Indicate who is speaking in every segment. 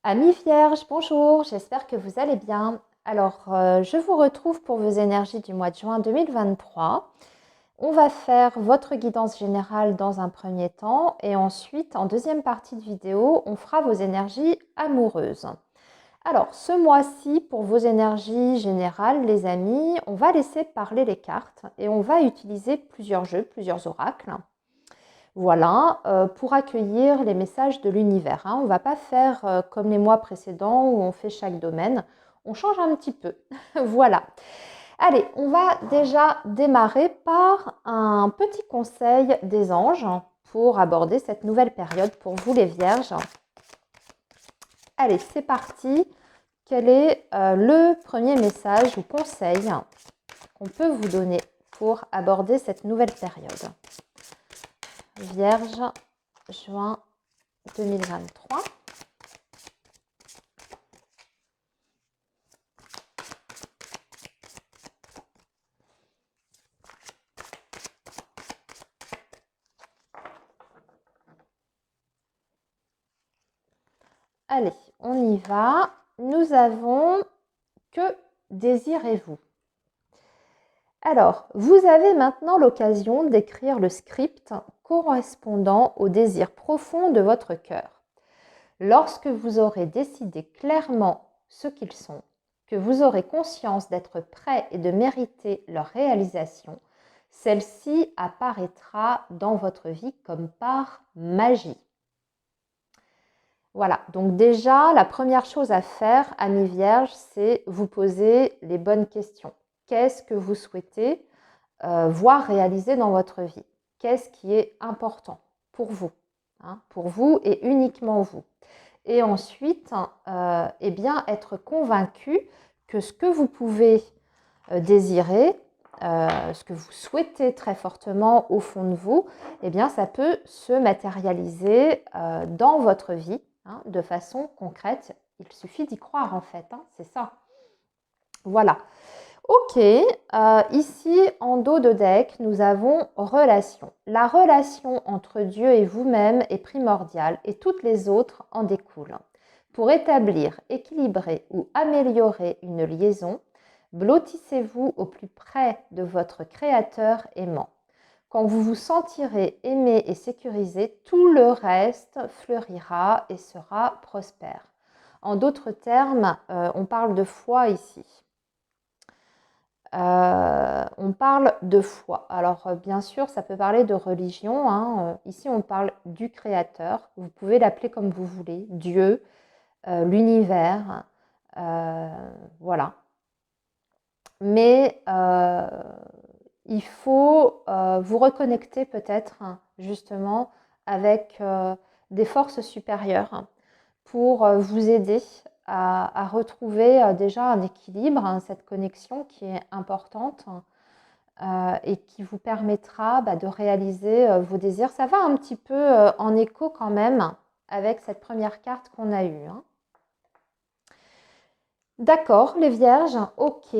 Speaker 1: Amis vierges, bonjour, j'espère que vous allez bien. Alors, je vous retrouve pour vos énergies du mois de juin 2023. On va faire votre guidance générale dans un premier temps et ensuite, en deuxième partie de vidéo, on fera vos énergies amoureuses. Alors, ce mois-ci, pour vos énergies générales, les amis, on va laisser parler les cartes et on va utiliser plusieurs jeux, plusieurs oracles. Voilà, pour accueillir les messages de l'univers. On ne va pas faire comme les mois précédents où on fait chaque domaine. On change un petit peu. Voilà. Allez, on va déjà démarrer par un petit conseil des anges pour aborder cette nouvelle période pour vous les vierges. Allez, c'est parti. Quel est le premier message ou conseil qu'on peut vous donner pour aborder cette nouvelle période ? Vierge, juin 2023. Allez, on y va. Nous avons que désirez-vous? Alors, vous avez maintenant l'occasion d'écrire le script correspondant aux désirs profonds de votre cœur. Lorsque vous aurez décidé clairement ce qu'ils sont, que vous aurez conscience d'être prêt et de mériter leur réalisation, celle-ci apparaîtra dans votre vie comme par magie. Voilà, donc déjà, la première chose à faire, amis vierges, c'est vous poser les bonnes questions. Qu'est-ce que vous souhaitez voir réaliser dans votre vie? Qu'est-ce qui est important pour vous, pour vous et uniquement vous? Et ensuite, eh bien, être convaincu que ce que vous pouvez désirer, ce que vous souhaitez très fortement au fond de vous, eh bien, ça peut se matérialiser dans votre vie de façon concrète. Il suffit d'y croire en fait, c'est ça. Voilà. Ok, ici en dos de deck, nous avons relation. La relation entre Dieu et vous-même est primordiale et toutes les autres en découlent. Pour établir, équilibrer ou améliorer une liaison, blottissez-vous au plus près de votre Créateur aimant. Quand vous vous sentirez aimé et sécurisé, tout le reste fleurira et sera prospère. En d'autres termes, on parle de foi ici. On parle de foi. Alors, bien sûr, ça peut parler de religion. Ici, on parle du Créateur. Vous pouvez l'appeler comme vous voulez, Dieu, l'univers. Voilà. Mais il faut vous reconnecter peut-être justement avec des forces supérieures pour vous aider à retrouver déjà un équilibre, cette connexion qui est importante et qui vous permettra de réaliser vos désirs. Ça va un petit peu en écho quand même avec cette première carte qu'on a eue. D'accord, les vierges, ok.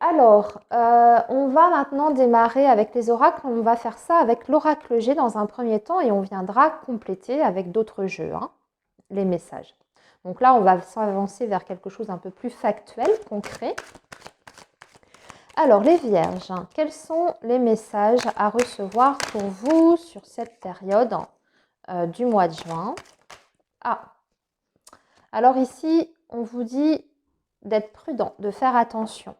Speaker 1: Alors, on va maintenant démarrer avec les oracles. On va faire ça avec l'oracle G dans un premier temps et on viendra compléter avec d'autres jeux, les messages. Donc là, on va s'avancer vers quelque chose un peu plus factuel, concret. Alors, les vierges, quels sont les messages à recevoir pour vous sur cette période du mois de juin? Alors ici, on vous dit d'être prudent, de faire attention.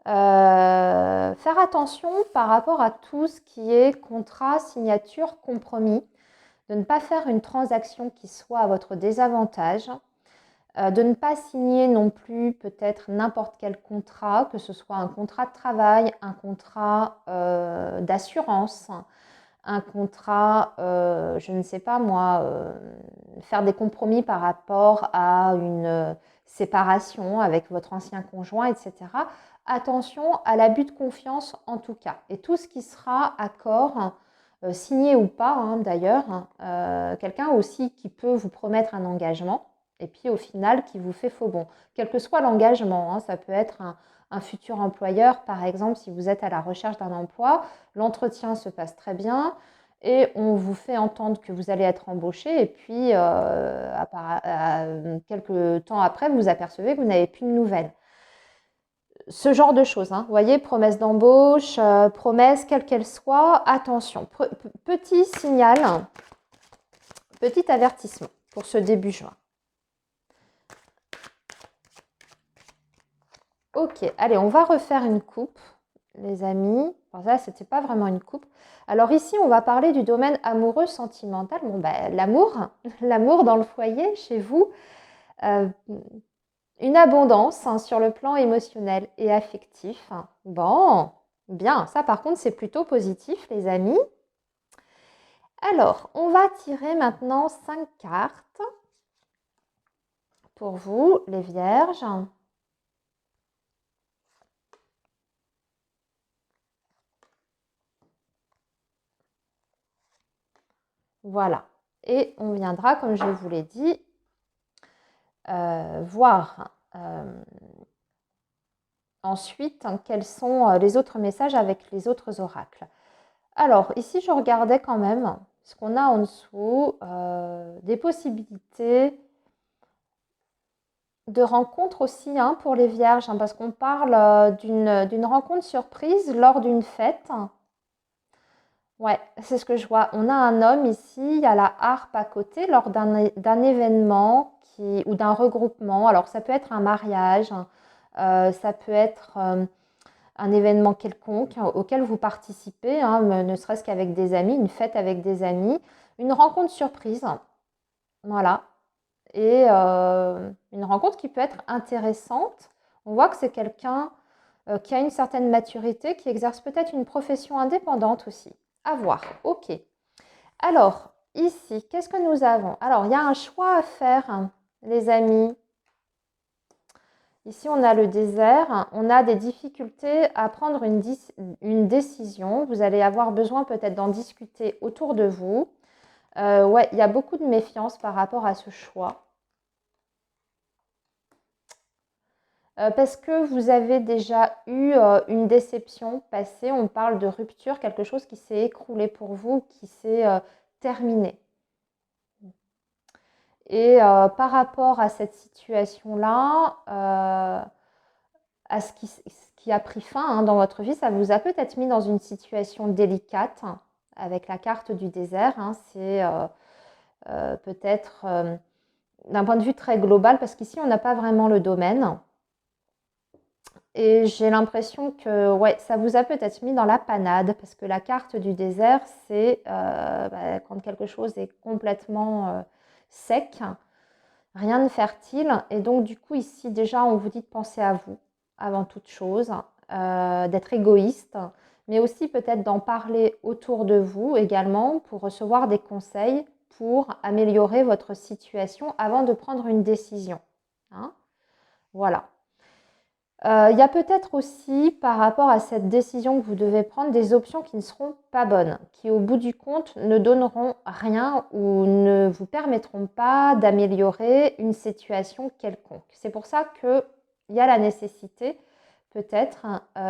Speaker 1: Faire attention par rapport à tout ce qui est contrat, signature, compromis, de ne pas faire une transaction qui soit à votre désavantage, de ne pas signer non plus peut-être n'importe quel contrat, que ce soit un contrat de travail, un contrat d'assurance, un contrat, je ne sais pas moi, faire des compromis par rapport à une séparation avec votre ancien conjoint, etc. Attention à l'abus de confiance en tout cas. Et tout ce qui sera accord, signé ou pas d'ailleurs, quelqu'un aussi qui peut vous promettre un engagement et puis au final qui vous fait faux bon. Quel que soit l'engagement, ça peut être un futur employeur, par exemple, si vous êtes à la recherche d'un emploi, l'entretien se passe très bien, et on vous fait entendre que vous allez être embauché et puis quelques temps après, vous vous apercevez que vous n'avez plus de nouvelles. Ce genre de choses, hein. Vous voyez, promesse d'embauche, promesse quelle qu'elle soit, attention. Petit signal, petit avertissement pour ce début juin. Ok, allez, on va refaire une coupe, les amis. Alors là, c'était pas vraiment une coupe. Alors ici, on va parler du domaine amoureux sentimental. Bon, ben, l'amour, l'amour dans le foyer, chez vous. Une abondance, hein, sur le plan émotionnel et affectif. Bon, bien, ça par contre, c'est plutôt positif, les amis. Alors, on va tirer maintenant 5 cartes pour vous, les vierges. Voilà. Et on viendra, comme je vous l'ai dit, voir ensuite quels sont les autres messages avec les autres oracles. Alors, ici, je regardais quand même ce qu'on a en dessous, des possibilités de rencontres aussi, hein, pour les vierges, hein, parce qu'on parle d'une rencontre surprise lors d'une fête. Ouais, c'est ce que je vois. On a un homme ici, il y a la harpe à côté lors d'un événement ou d'un regroupement. Alors, ça peut être un mariage, ça peut être un événement quelconque, hein, auquel vous participez, hein, ne serait-ce qu'avec des amis, une fête avec des amis, une rencontre surprise. Voilà. Et une rencontre qui peut être intéressante. On voit que c'est quelqu'un qui a une certaine maturité, qui exerce peut-être une profession indépendante aussi. À voir. Ok. Alors, ici, qu'est-ce que nous avons? Alors, il y a un choix à faire, hein, les amis. Ici, on a le désert. On a des difficultés à prendre une décision. Vous allez avoir besoin peut-être d'en discuter autour de vous. Ouais, il y a beaucoup de méfiance par rapport à ce choix. Parce que vous avez déjà eu une déception passée. On parle de rupture, quelque chose qui s'est écroulé pour vous, qui s'est terminé. Et par rapport à cette situation-là, à ce qui a pris fin, hein, dans votre vie, ça vous a peut-être mis dans une situation délicate, hein, avec la carte du désert. Hein. C'est peut-être d'un point de vue très global, parce qu'ici, on n'a pas vraiment le domaine. Et j'ai l'impression que ouais, ça vous a peut-être mis dans la panade, parce que la carte du désert, c'est quand quelque chose est complètement sec, rien de fertile. Et donc, du coup, ici, déjà, on vous dit de penser à vous avant toute chose, d'être égoïste, mais aussi peut-être d'en parler autour de vous également pour recevoir des conseils pour améliorer votre situation avant de prendre une décision. Hein, voilà. Il y a peut-être aussi, par rapport à cette décision que vous devez prendre, des options qui ne seront pas bonnes, qui au bout du compte ne donneront rien ou ne vous permettront pas d'améliorer une situation quelconque. C'est pour ça qu'il y a la nécessité peut-être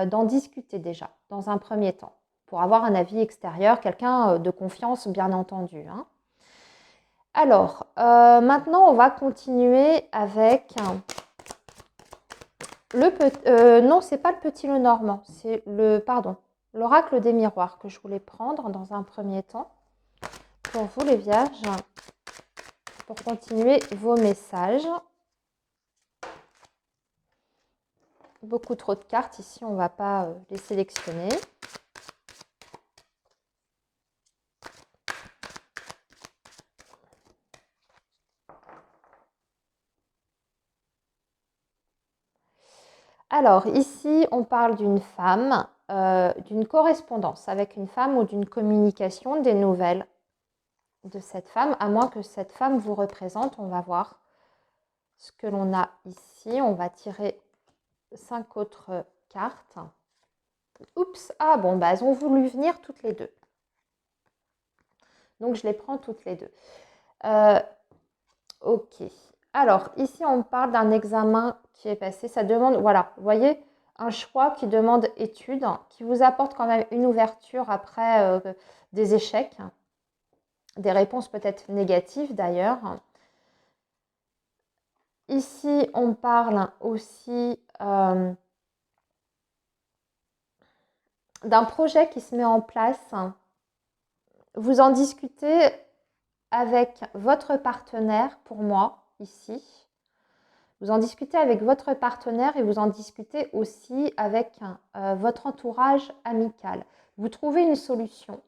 Speaker 1: d'en discuter déjà dans un premier temps, pour avoir un avis extérieur, quelqu'un de confiance bien entendu. Hein. Alors, maintenant on va continuer avec... non, c'est pas le petit le normand, c'est l'oracle des miroirs que je voulais prendre dans un premier temps pour vous les vierges, pour continuer vos messages. Beaucoup trop de cartes ici, on ne va pas les sélectionner. Alors ici, on parle d'une femme, d'une correspondance avec une femme ou d'une communication, des nouvelles de cette femme, à moins que cette femme vous représente. On va voir ce que l'on a ici. On va tirer 5 autres cartes. Oups, ah bon, bah, elles ont voulu venir toutes les deux. Donc je les prends toutes les deux. Ok. Alors ici, on parle d'un examen qui est passé. Ça demande, voilà, vous voyez, un choix qui demande étude, qui vous apporte quand même une ouverture après des échecs. des réponses peut-être négatives d'ailleurs. Ici, on parle aussi d'un projet qui se met en place. Vous en discutez avec votre partenaire, pour moi, ici. Vous en discutez avec votre partenaire et vous en discutez aussi avec votre entourage amical. Vous trouvez une solution.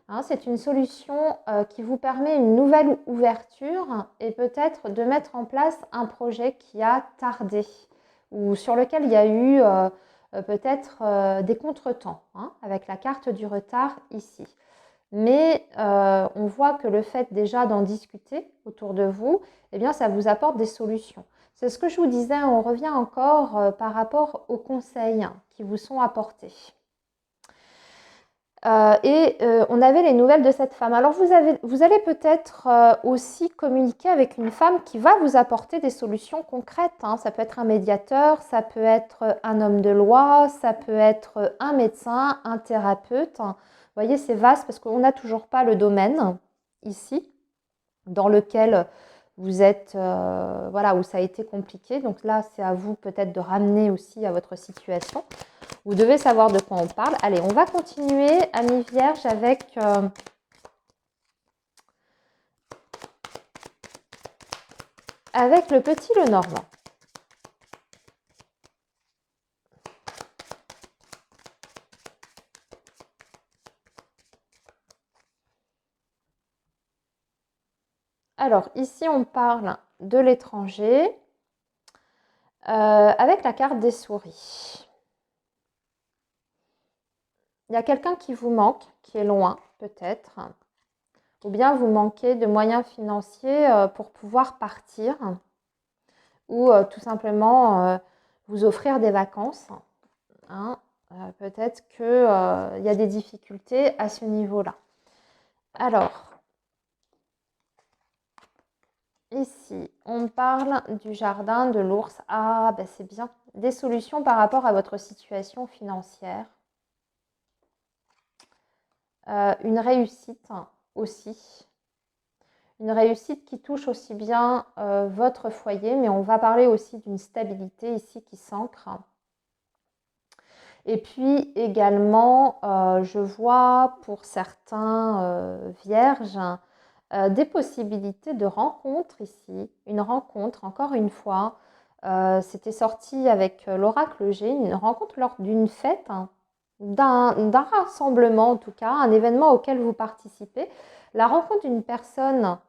Speaker 1: Hein, c'est une solution qui vous permet une nouvelle ouverture et peut-être de mettre en place un projet qui a tardé ou sur lequel il y a eu peut-être des contretemps, hein, avec la carte du retard ici. Mais on voit que le fait déjà d'en discuter autour de vous, eh bien, ça vous apporte des solutions. C'est ce que je vous disais, on revient encore par rapport aux conseils qui vous sont apportés. On avait les nouvelles de cette femme. Alors, vous allez peut-être aussi communiquer avec une femme qui va vous apporter des solutions concrètes. Hein. Ça peut être un médiateur, ça peut être un homme de loi, ça peut être un médecin, un thérapeute. Vous voyez, c'est vaste parce qu'on n'a toujours pas le domaine ici dans lequel vous êtes, voilà, où ça a été compliqué. Donc là, c'est à vous peut-être de ramener aussi à votre situation. Vous devez savoir de quoi on parle. Allez, on va continuer, amis vierges, avec le petit Lenormand. Alors, ici, on parle de l'étranger avec la carte des souris. Il y a quelqu'un qui vous manque, qui est loin peut-être, ou bien vous manquez de moyens financiers pour pouvoir partir, ou tout simplement vous offrir des vacances. Hein. Peut-être qu'il y a des difficultés à ce niveau-là. Alors, ici, on parle du jardin de l'ours. Ah, ben c'est bien. Des solutions par rapport à votre situation financière. Une réussite aussi. Une réussite qui touche aussi bien votre foyer, mais on va parler aussi d'une stabilité ici qui s'ancre. Et puis également, je vois pour certains vierges des possibilités de rencontres ici. Une rencontre, encore une fois, c'était sorti avec l'oracle G, une rencontre lors d'une fête, hein, d'un rassemblement en tout cas, un événement auquel vous participez. La rencontre d'une personne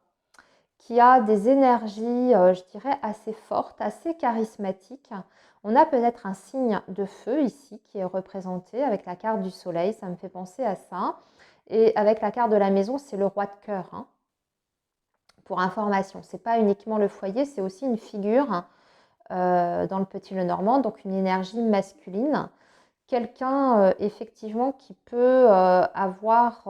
Speaker 1: qui a des énergies, je dirais, assez fortes, assez charismatiques. On a peut-être un signe de feu ici qui est représenté avec la carte du soleil, ça me fait penser à ça. Et avec la carte de la maison, c'est le roi de cœur. Hein. Pour information, ce n'est pas uniquement le foyer, c'est aussi une figure dans le petit Lenormand, donc une énergie masculine. Quelqu'un effectivement qui peut avoir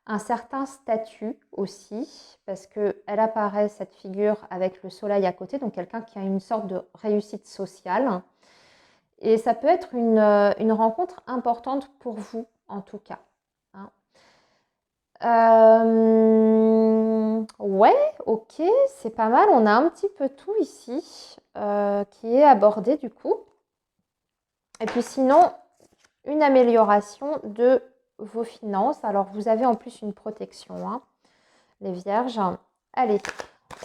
Speaker 1: un certain statut aussi, parce qu'elle apparaît cette figure avec le soleil à côté, donc quelqu'un qui a une sorte de réussite sociale. Et ça peut être une rencontre importante pour vous, en tout cas. Hein. Ouais, ok, c'est pas mal. On a un petit peu tout ici qui est abordé du coup. Et puis sinon, une amélioration de vos finances. Alors, vous avez en plus une protection, hein, les vierges. Allez,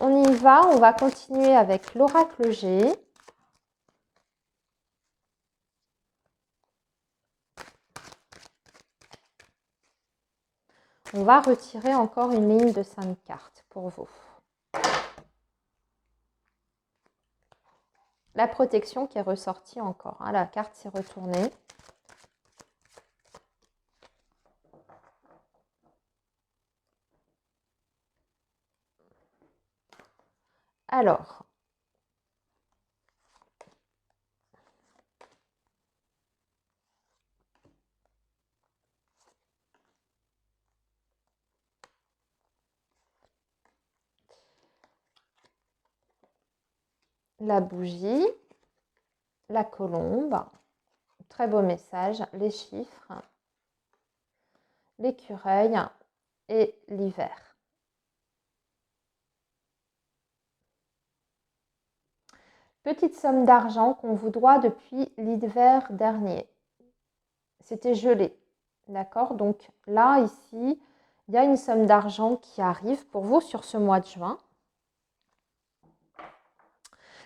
Speaker 1: on y va. On va continuer avec l'oracle G. On va retirer encore une ligne de 5 cartes pour vous. La protection qui est ressortie encore. Hein, la carte s'est retournée. Alors, la bougie, la colombe, très beau message, les chiffres, l'écureuil et l'hiver. Petite somme d'argent qu'on vous doit depuis l'hiver dernier. C'était gelé. D'accord? Donc là, ici, il y a une somme d'argent qui arrive pour vous sur ce mois de juin.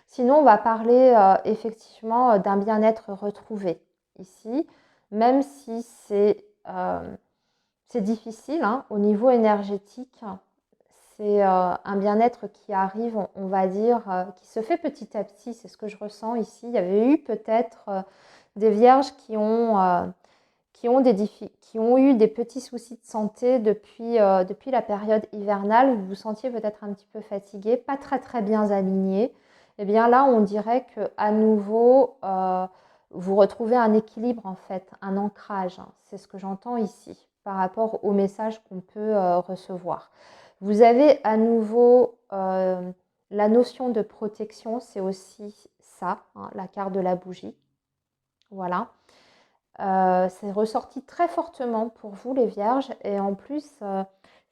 Speaker 1: Sinon, on va parler effectivement d'un bien-être retrouvé ici, même si c'est difficile hein, au niveau énergétique. C'est un bien-être qui arrive, on va dire, qui se fait petit à petit. C'est ce que je ressens ici. Il y avait eu peut-être des vierges qui ont eu des petits soucis de santé depuis la période hivernale. Vous vous sentiez peut-être un petit peu fatigué, pas très très bien aligné. Et bien là, on dirait qu'à nouveau, vous retrouvez un équilibre en fait, un ancrage. C'est ce que j'entends ici par rapport au message qu'on peut recevoir. Vous avez à nouveau la notion de protection, c'est aussi ça, hein, la carte de la bougie. Voilà. C'est ressorti très fortement pour vous les vierges et en plus,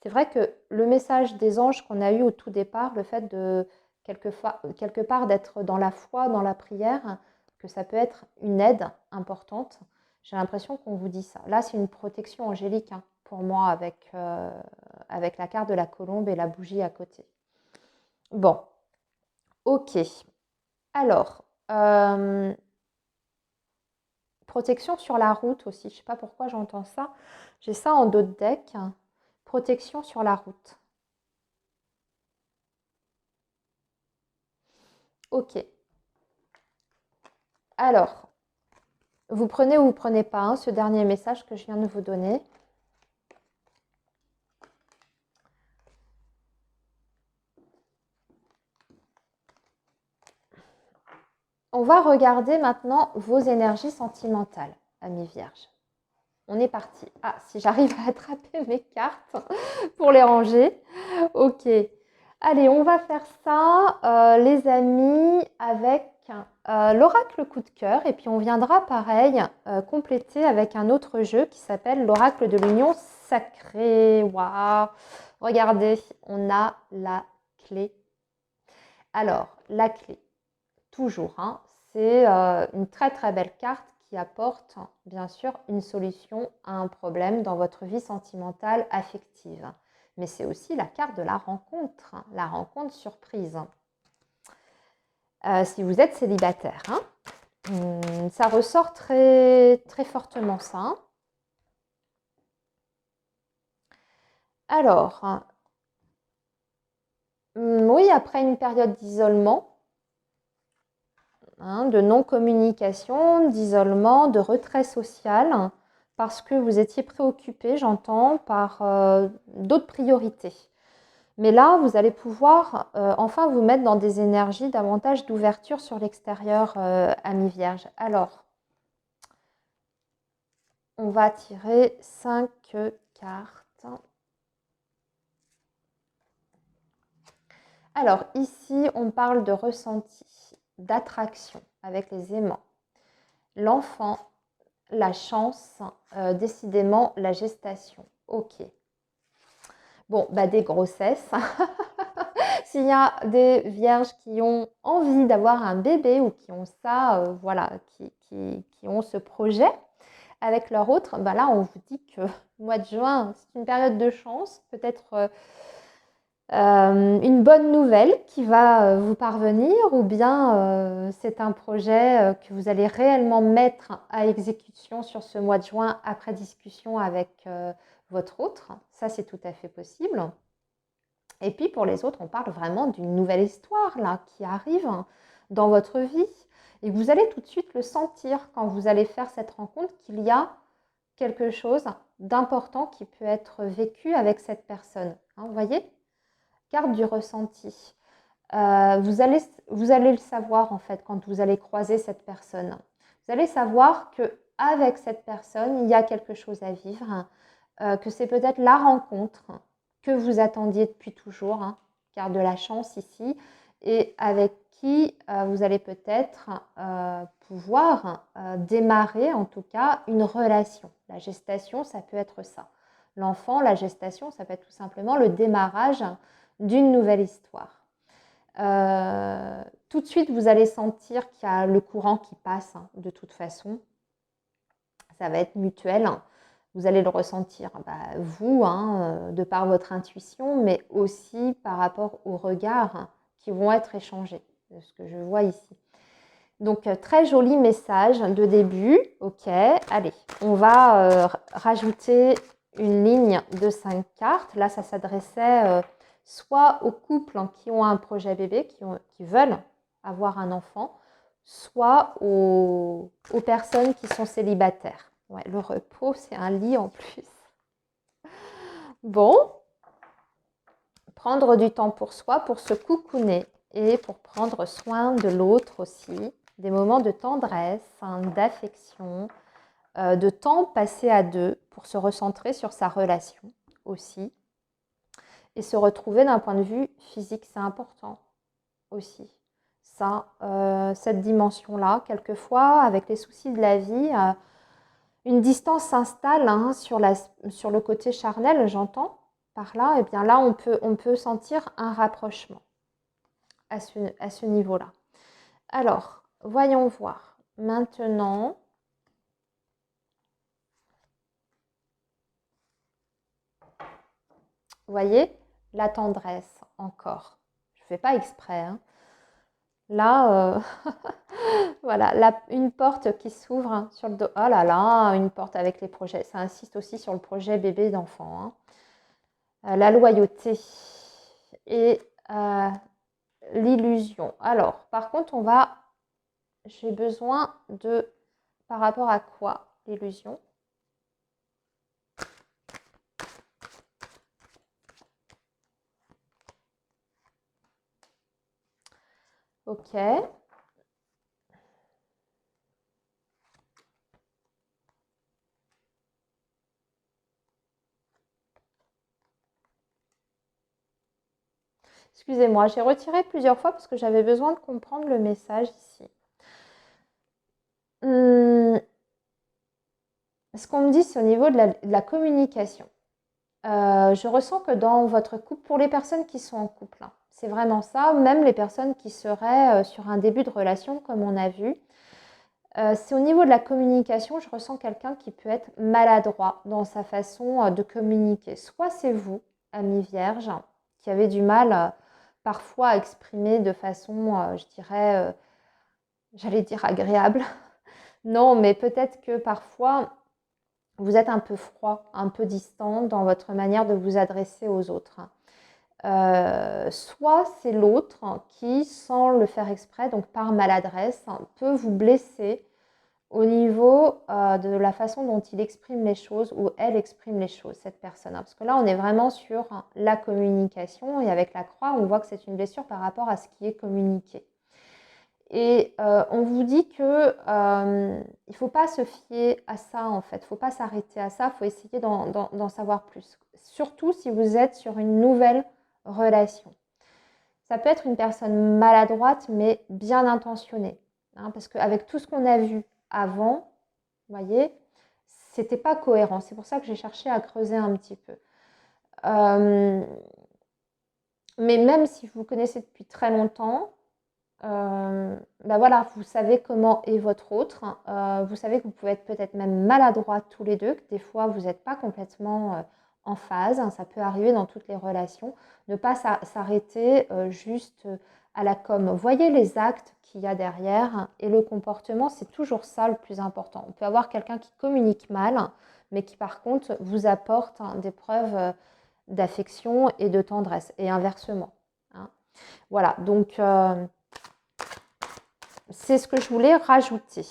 Speaker 1: c'est vrai que le message des anges qu'on a eu au tout départ, le fait de quelque part d'être dans la foi, dans la prière, que ça peut être une aide importante, j'ai l'impression qu'on vous dit ça. Là, c'est une protection angélique hein, pour moi avec la carte de la colombe et la bougie à côté. Bon, ok. Alors, protection sur la route aussi. Je ne sais pas pourquoi j'entends ça. J'ai ça en dos de deck. Protection sur la route. Ok. Alors, vous prenez ou vous prenez pas hein, ce dernier message que je viens de vous donner. On va regarder maintenant vos énergies sentimentales, amis vierges. On est parti. Ah, si j'arrive à attraper mes cartes pour les ranger. Ok. Allez, on va faire ça, les amis, avec l'oracle coup de cœur. Et puis, on viendra, pareil, compléter avec un autre jeu qui s'appelle l'oracle de l'union sacrée. Waouh! Regardez, on a la clé. Alors, la clé, toujours, hein, c'est une très très belle carte qui apporte bien sûr une solution à un problème dans votre vie sentimentale affective. Mais c'est aussi la carte de la rencontre surprise. Si vous êtes célibataire, hein, ça ressort très, très fortement ça. Alors, oui, après une période d'isolement, hein, de non-communication, d'isolement, de retrait social, parce que vous étiez préoccupé, j'entends, par d'autres priorités. Mais là, vous allez pouvoir enfin vous mettre dans des énergies davantage d'ouverture sur l'extérieur, amis vierges. Alors, on va tirer 5 cartes. Alors, ici, on parle de ressenti, d'attraction avec les aimants. L'enfant, la chance, décidément la gestation. Ok. Bon, bah des grossesses. S'il y a des vierges qui ont envie d'avoir un bébé ou qui ont ça, voilà, qui ont ce projet avec leur autre, bah là, on vous dit que le mois de juin, c'est une période de chance, peut-être une bonne nouvelle qui va vous parvenir ou bien c'est un projet que vous allez réellement mettre à exécution sur ce mois de juin après discussion avec votre autre. Ça, c'est tout à fait possible. Et puis pour les autres, on parle vraiment d'une nouvelle histoire là qui arrive dans votre vie et vous allez tout de suite le sentir quand vous allez faire cette rencontre qu'il y a quelque chose d'important qui peut être vécu avec cette personne. Hein, vous voyez? Carte du ressenti. Vous allez le savoir en fait quand vous allez croiser cette personne. Vous allez savoir qu'avec cette personne, il y a quelque chose à vivre, que c'est peut-être la rencontre que vous attendiez depuis toujours, hein, carte de la chance ici, et avec qui vous allez peut-être pouvoir démarrer en tout cas une relation. La gestation, ça peut être ça. L'enfant, la gestation, ça peut être tout simplement le démarrage d'une nouvelle histoire. Tout de suite, vous allez sentir qu'il y a le courant qui passe, hein, de toute façon. Ça va être mutuel. Vous allez le ressentir, vous, hein, de par votre intuition, mais aussi par rapport aux regards qui vont être échangés, de ce que je vois ici. Donc, très joli message de début. Ok, allez, on va rajouter une ligne de 5 cartes. Là, ça s'adressait soit aux couples, hein, qui ont un projet bébé, qui veulent avoir un enfant, soit aux personnes qui sont célibataires. Ouais, le repos, c'est un lit en plus. Bon, prendre du temps pour soi, pour se coucouner et pour prendre soin de l'autre aussi. Des moments de tendresse, hein, d'affection, de temps passé à deux pour se recentrer sur sa relation aussi. Et se retrouver d'un point de vue physique, c'est important aussi. Ça, cette dimension-là, quelquefois, avec les soucis de la vie, une distance s'installe, hein, sur le côté charnel, j'entends par là. Et bien là, on peut sentir un rapprochement à ce niveau-là. Alors, voyons voir. Maintenant, vous voyez, la tendresse encore. Je ne fais pas exprès, hein. Là, voilà, une porte qui s'ouvre sur le dos. Oh là là, une porte avec les projets. Ça insiste aussi sur le projet bébé d'enfant, hein. La loyauté et l'illusion. Alors, par contre, j'ai besoin de, par rapport à quoi l'illusion? Ok. Excusez-moi, j'ai retiré plusieurs fois parce que j'avais besoin de comprendre le message ici. Ce qu'on me dit, c'est au niveau de la communication. Je ressens que dans votre couple, pour les personnes qui sont en couple, hein, c'est vraiment ça, même les personnes qui seraient sur un début de relation, comme on a vu, c'est au niveau de la communication, je ressens quelqu'un qui peut être maladroit dans sa façon de communiquer. Soit c'est vous, ami vierge, qui avez du mal parfois à exprimer de façon, je dirais, j'allais dire agréable. Non, mais peut-être que parfois, vous êtes un peu froid, un peu distant dans votre manière de vous adresser aux autres. Soit c'est l'autre qui, sans le faire exprès, donc par maladresse, peut vous blesser au niveau de la façon dont il exprime les choses ou elle exprime les choses, cette personne. Parce que là, on est vraiment sur la communication et avec la croix, on voit que c'est une blessure par rapport à ce qui est communiqué. Et on vous dit que il ne faut pas se fier à ça en fait, il ne faut pas s'arrêter à ça, il faut essayer d'en savoir plus. Surtout si vous êtes sur une nouvelle relation. Ça peut être une personne maladroite mais bien intentionnée, hein, parce qu'avec tout ce qu'on a vu avant, vous voyez, c'était pas cohérent. C'est pour ça que j'ai cherché à creuser un petit peu. Mais même si vous connaissez depuis très longtemps, voilà, vous savez comment est votre autre. Vous savez que vous pouvez être peut-être même maladroit tous les deux, que des fois vous n'êtes pas complètement en phase. Hein, ça peut arriver dans toutes les relations. Ne pas s'arrêter juste à la com. Voyez les actes qu'il y a derrière et le comportement, c'est toujours ça le plus important. On peut avoir quelqu'un qui communique mal, mais qui par contre vous apporte, hein, des preuves d'affection et de tendresse, et inversement. Hein. Voilà, donc c'est ce que je voulais rajouter.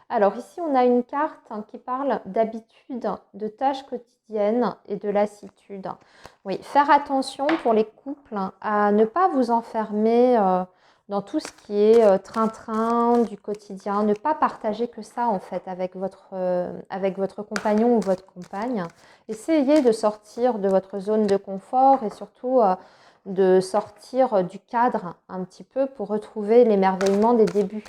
Speaker 1: Alors ici, on a une carte, hein, qui parle d'habitude, de tâches quotidiennes et de lassitude. Oui, faire attention pour les couples, hein, à ne pas vous enfermer dans tout ce qui est train-train du quotidien. Ne pas partager que ça en fait avec votre compagnon ou votre compagne. Essayez de sortir de votre zone de confort et surtout de sortir du cadre un petit peu pour retrouver l'émerveillement des débuts.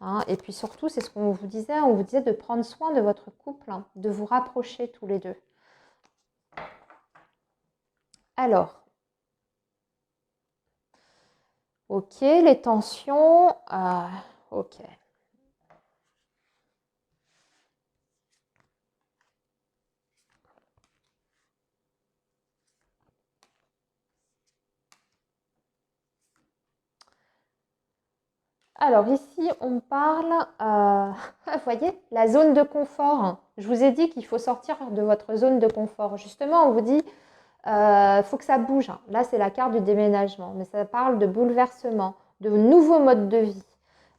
Speaker 1: hein. Et puis surtout, c'est ce qu'on vous disait, on vous disait de prendre soin de votre couple, hein, de vous rapprocher tous les deux. Alors, ok, les tensions, ok. Alors ici, on parle, vous voyez, la zone de confort. Je vous ai dit qu'il faut sortir de votre zone de confort. Justement, on vous dit, faut que ça bouge. Là, c'est la carte du déménagement, mais ça parle de bouleversement, de nouveaux modes de vie.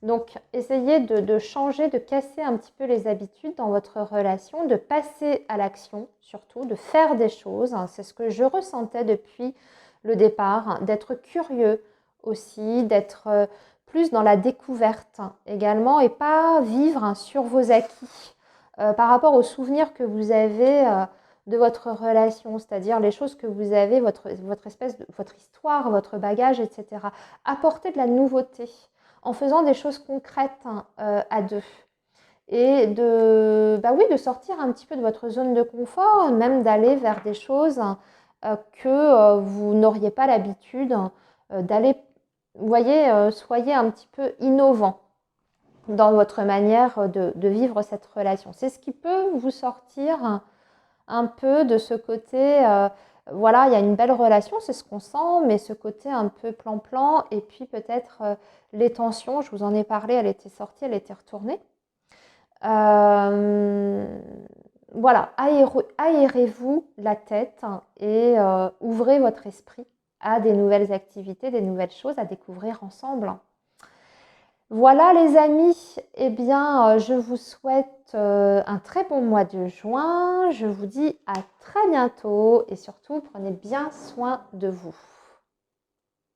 Speaker 1: Donc, essayez de changer, de casser un petit peu les habitudes dans votre relation, de passer à l'action, surtout, de faire des choses. C'est ce que je ressentais depuis le départ, d'être curieux aussi, d'être plus dans la découverte également et pas vivre sur vos acquis par rapport aux souvenirs que vous avez de votre relation, c'est-à-dire les choses que vous avez, votre histoire, votre bagage, etc. Apporter de la nouveauté en faisant des choses concrètes à deux. Et de sortir un petit peu de votre zone de confort, même d'aller vers des choses que vous n'auriez pas l'habitude d'aller. Vous voyez, soyez un petit peu innovant dans votre manière de vivre cette relation. C'est ce qui peut vous sortir un peu de ce côté, voilà, il y a une belle relation, c'est ce qu'on sent, mais ce côté un peu plan-plan, et puis peut-être les tensions, je vous en ai parlé, elle était sortie, elle était retournée. Voilà, aérez-vous la tête et ouvrez votre esprit à des nouvelles activités, des nouvelles choses à découvrir ensemble. Voilà les amis, eh bien je vous souhaite un très bon mois de juin. Je vous dis à très bientôt et surtout prenez bien soin de vous.